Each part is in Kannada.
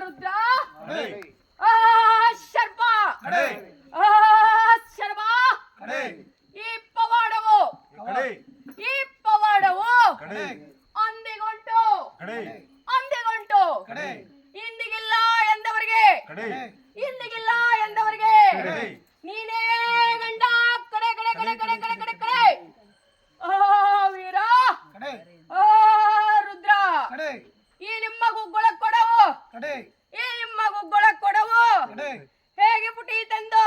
ರುದ್ರ ಶರ್ಪ ಶರ್ಮ ಈ ಪವಾಡವು ಅಂದಿಗೊಂಟು ಇಂದಿಗಿಲ್ಲ ಎಂದವರಿಗೆ ನೀನೇ ಗಂಡ ಕಡೆ ಕಡೆ ಕಡೆ ಕಡೆ ಕಡೆ ಕಡೆ ಕಡೆ ವೀರ ರುದ್ರ ಈ ನಿಮ್ಮ ಗುಗ್ಗುಳ ಕೊಡವು ಹೇಗೆ ಬಿಡೀತೆಂದು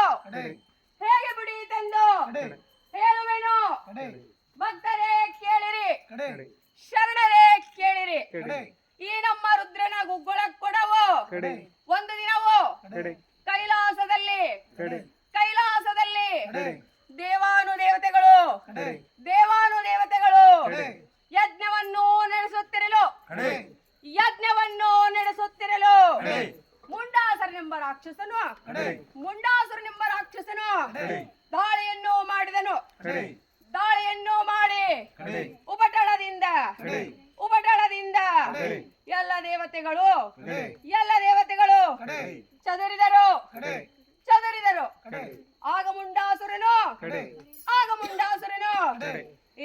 ಹೇಳುವೆನು. ಭಕ್ತರೇ ಕೇಳಿರಿ, ಶರಣರೇ ಕೇಳಿರಿ. ಈ ನಮ್ಮ ರುದ್ರನ ಗುಗ್ಗುಳ ಕೊಡವು ಒಂದು ದಿನವು ಕೈಲಾಸದಲ್ಲಿ ದೇವಾನುದೇವತೆಗಳು ಯಜ್ಞವನ್ನು ನಡೆಸುತ್ತಿರಲು ಮುಂಡಾಸುರನೆಂಬ ರಾಕ್ಷಸನು ದಾಳಿಯನ್ನು ಮಾಡಿ ಉಪಟಳದಿಂದ ಎಲ್ಲ ದೇವತೆಗಳು ಚದುರಿದರು. ಆಗ ಮುಂಡಾಸುರನು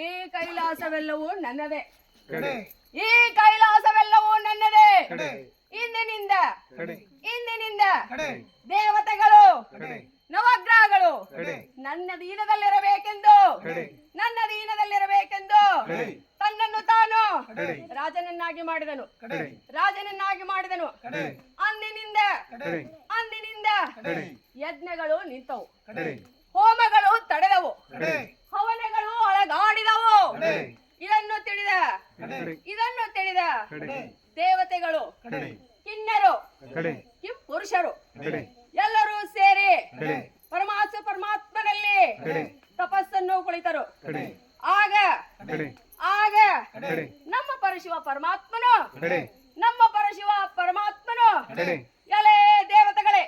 ಈ ಕೈಲಾಸವೆಲ್ಲವೂ ನನ್ನದೇ, ಇಂದಿನಿಂದ ದೇವತೆಗಳು ನವಗ್ರಹಗಳು ನನ್ನ ದೀನದಲ್ಲಿರಬೇಕೆಂದು ತನ್ನನ್ನು ತಾನು ರಾಜನನ್ನಾಗಿ ಮಾಡಿದನು. ಅಂದಿನಿಂದ ಯಜ್ಞಗಳು ನಿಂತವು, ಹೋಮಗಳು ತಡೆದವು, ಹವನಗಳು ಅಳಗಾಡಿದವು. ಇದನ್ನು ತಿಳಿದ ದೇವತೆಗಳು, ಕಿನ್ನರು, ಕಿಂಪುರುಷರು ಎಲ್ಲರೂ ಸೇರಿ ಪರಮಾತ್ಮನಲ್ಲಿ ತಪಸ್ಸನ್ನು ಕುಳಿತರು. ಆಗ ನಮ್ಮ ಪರಶಿವ ಪರಮಾತ್ಮನು ಎಲೆ ದೇವತೆಗಳೇ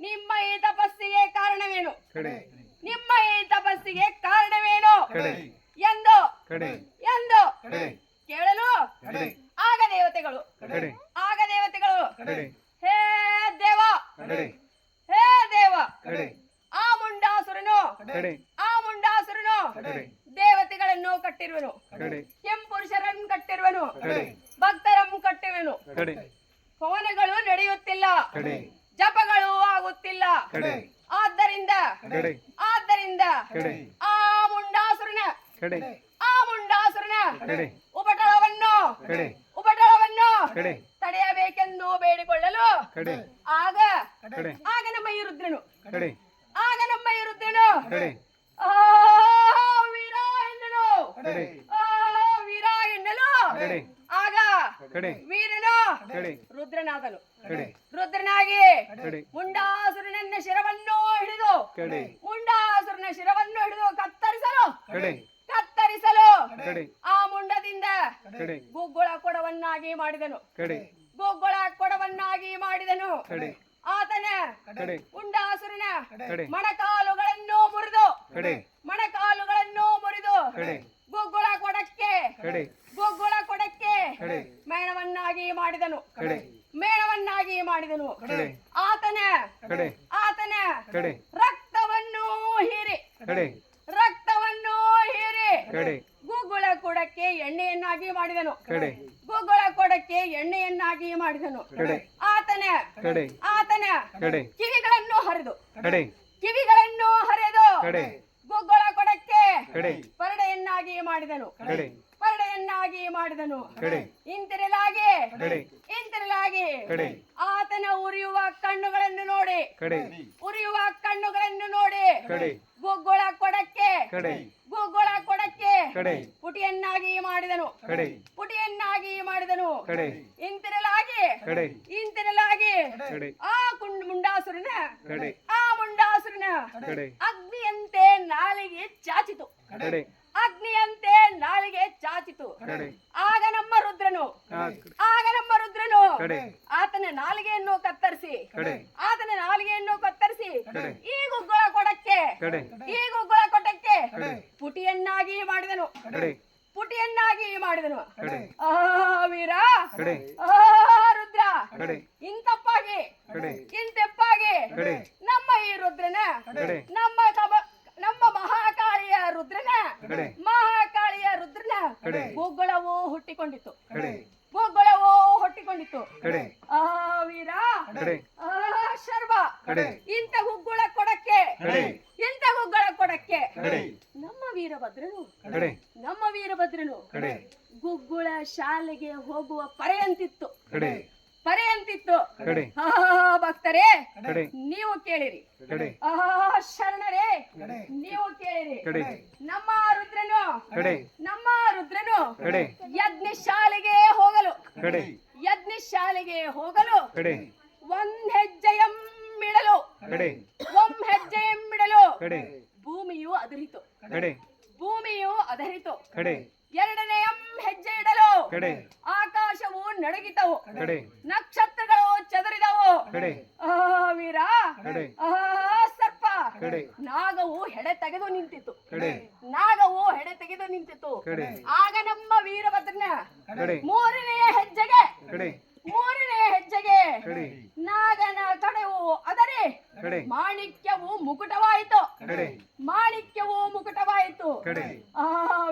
ನಿಮ್ಮ ಈ ತಪಸ್ಸಿಗೆ ಕಾರಣವೇನು ಎಂದು ಕೇಳಲು ಆಗ ದೇವತೆಗಳು ಹೇ ದೇವ ಆ ಮುಂಡಾಸುರನು ದೇವತೆಗಳನ್ನು ಕಟ್ಟಿರುವನು, ಕೆಂಪುರುಷರನ್ನು ಕಟ್ಟಿರುವನು, ಭಕ್ತರನ್ನು ಕಟ್ಟಿರುವನು. ಪವನಗಳು ನಡೆಯುತ್ತಿಲ್ಲ, ಜಪಗಳು ಆಗುತ್ತಿಲ್ಲ. ಆದ್ದರಿಂದ ಆ ಮುಂಡಾಸುರನ ಉಪಟಳವನ್ನು ತಡೆಯಬೇಕೆಂದು ಬೇಡಿಕೊಳ್ಳಲು ಆಗ ನಮ್ಮ ಈ ರುದ್ರನು ವೀರ ಎನ್ನಲು ಆಗ ವೀರನು ರುದ್ರನಾಗಿ ಮುಂಡಾಸುರನ ಶಿರವನ್ನು ಹಿಡಿದು ಕತ್ತರಿಸಲು ಆ ಮುಂಡದಿಂದ ಗುಗ್ಗುಳ ಕೊಡವನ್ನಾಗಿ ಮಾಡಿದನು. ಆತನ ಮುಂಡಾಸುರನ ಮೊಣಕಾಲುಗಳನ್ನು ಮುರಿದು ಗುಗ್ಗುಳ ಕೊಡಕ್ಕೆ ಮೇಣವನ್ನಾಗಿ ಮಾಡಿದನು. ಆತನ ರಕ್ತವನ್ನು ಹೀರಿ ಗುಗ್ಗುಳ ಕೊಡಕ್ಕೆ ಎಣ್ಣೆಯನ್ನಾಗಿ ಮಾಡಿದನು. ಆತನ ಕಿವಿಗಳನ್ನು ಹರಿದು ಗುಗ್ಗುಳ ಕೊಡಕ್ಕೆ ಪರಡೆಯನ್ನಾಗಿ ಮಾಡಿದನು. ಇಂತಿರಲಾಗಿ ಆತನ ಉರಿಯುವ ಕಣ್ಣುಗಳನ್ನು ನೋಡಿ ಗುಗ್ಗುಳ ಕೊಡಕ್ಕೆ ಪುಟಿಯನ್ನಾಗಿ ಮಾಡಿದನು. ಇಂತಿರಲಾಗಿ ಆ ಮುಂಡಾಸುರನ ಅಗ್ನಿಯಂತೆ ನಾಲಿಗೆ ಚಾಚಿತು. ಆಗ ನಮ್ಮ ರುದ್ರನು ಆತನ ನಾಲಿಗೆಯನ್ನು ಕತ್ತರಿಸಿ ಈ ಗುಗ್ಗುಳ ಕೊಡಕ್ಕೆ ಪುಟಿಯನ್ನಾಗಿ ಮಾಡಿದನು. ಚೆನ್ನಾಗಿ ಮಾಡಿದನು. ಕಡೆ ಆ ವೀರ, ಕಡೆ ಆ ರುದ್ರ, ಕಡೆ ಇಂತಪ್ಪಾಗಿ ಕಡೆ ಇಂತೆಪ್ಪಾಗಿ ಕಡೆ ನಮ್ಮ ಈ ರುದ್ರನ, ಕಡೆ ನಮ್ಮ ಮಹಾಕಾಳಿಯ ರುದ್ರನ, ಕಡೆ ಮಹಾಕಾಳಿಯ ರುದ್ರನ ಕಡೆ ಗುಗ್ಗುಳವು ಹುಟ್ಟಿಕೊಂಡಿತ್ತು. ಕಡೆ ಗುಗ್ಗುಳವು ಹುಟ್ಟಿಕೊಂಡಿತ್ತು. ಕಡೆ ಆ ವೀರ, ಕಡೆ ಆ ಶರ್ವ, ಕಡೆ ಇಂಥ ಗುಗ್ಗುಳ ಕೊಡಕ್ಕೆ, ಕಡೆ ಇಂಥ ಗುಗ್ಗುಳ ಕೊಡಕ್ಕೆ ಕಡೆ ನಮ್ಮ ವೀರಭದ್ರನು, ಕಡೆ ನಮ್ಮ ವೀರಭದ್ರನು ಕಡೆ ಗುಗ್ಗುಳ ಶಾಲೆಗೆ ಹೋಗುವ ಪರೆಯಂತಿತ್ತು, ಕಡೆ ಪರೆಯಂತಿತ್ತು. ಕಡೆ ಭಕ್ತರೇ ಕಡೆ ನೀವು ಕೇಳಿರಿ, ಕಡೆ ಶರಣರೇ ನೀವು ಕೇಳಿರಿ. ಕಡೆ ನಮ್ಮ ರುದ್ರನು, ಕಡೆ ನಮ್ಮ ರುದ್ರನು ಕಡೆ ಯಜ್ಞ ಶಾಲೆಗೆ ಹೋಗಲು, ಕಡೆ ಯಜ್ಞ ಶಾಲೆಗೆ ಹೋಗಲು ಕಡೆ ಒಂದ್ ಹೆಜ್ಜೆಯಮ್ಮಿಡಲು, ಕಡೆ ಒಂದ್ ಹೆಜ್ಜೆಯಮ್ಮಿಡಲು ಕಡೆ ಭೂಮಿಯು ಅದರಿತು, ಕಡೆ ಭೂಮಿಯು ಅದರಿತು. ಕಡೆ ಎರಡನೇ ಹೆಜ್ಜೆ ಇಡಲು ಕಡೆ ಆಕಾಶವು ನಡುಗಿತವು, ಕಡೆ ನಕ್ಷತ್ರಗಳು ಚದುರಿದವು. ಕಡೆ ಆ ವೀರ, ಕಡೆ ಆ ಸರ್ಪ, ಕಡೆ ನಾಗವು ಹೆಡೆ ತೆಗೆದು ನಿಂತಿತು, ಕಡೆ ನಾಗವು ಹೆಡೆ ತೆಗೆದು ನಿಂತಿತು. ಕಡೆ ಆಗ ನಮ್ಮ ವೀರಭದ್ರನ ಕಡೆ ಮೂರನೆಯ ಹೆಜ್ಜೆಗೆ, ಕಡೆ ಮೂರನೆಯ ಹೆಜ್ಜೆಗೆ ಕಡೆ ನಾಗನ ಕಡೆವು ಅದರಿ ಕಡೆ ಮಾಣಿಕ್ಯವು ಮುಕುಟವಾಯಿತು, ಕಡೆ ಮಾಣಿಕ್ಯವು ಮುಕುಟವಾಯಿತು. ಕಡೆ ಆ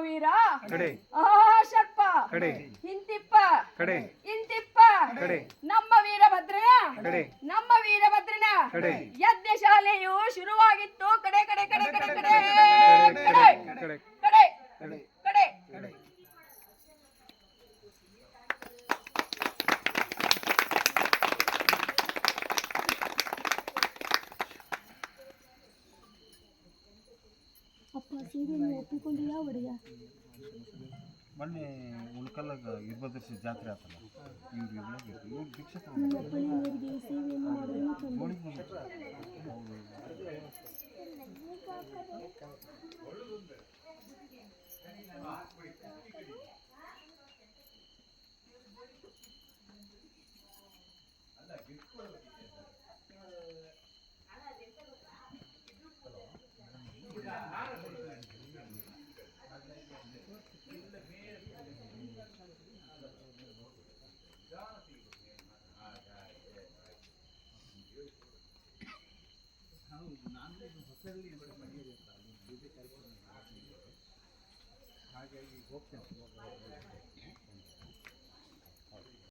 ವೀರ, ಕಡೆ ಆ ಸರ್ಪ, ಕಡೆ ಇಂತಿಪ್ಪ, ಕಡೆ ಇಂತಿಪ್ಪ ಕಡೆ ನಮ್ಮ ವೀರಭದ್ರನ, ಕಡೆ ನಮ್ಮ ವೀರಭದ್ರನ ಕಡೆ ಯಜ್ಞ ಶಾಲೆಯು ಶುರುವಾಗಿತ್ತು. ಕಡೆ ಕಡೆ ಕಡೆ ಕಡೆ ಕಡೆ ಕಡೆ ಕಡೆ ಕಡೆ ಕಡೆ ಕಡೆ ಕಡೆ ಅಪ್ಪ ಸೀರೆ ಒಪ್ಪಿಕೊಂಡಿಯಾ ಒಡೆಯ? ಮೊನ್ನೆ ಉಳ್ಕಲ್ಲಾಗ ವೀರಭದ್ರೇಶ್ವರ ಜಾತ್ರೆ ಆತಲ್ಲ, ಇವ್ರು ಭಿಕ್ಷೆ ನಿಮ್ಮ ಅಪ್ಪನಿಯವರಿಗೆ ಸೇವೆಯನ್ನು ಮಾಡಲು ತಂದೆ. ಹಾಗಾಗಿ ಹೋಗ್ತೇನೆ.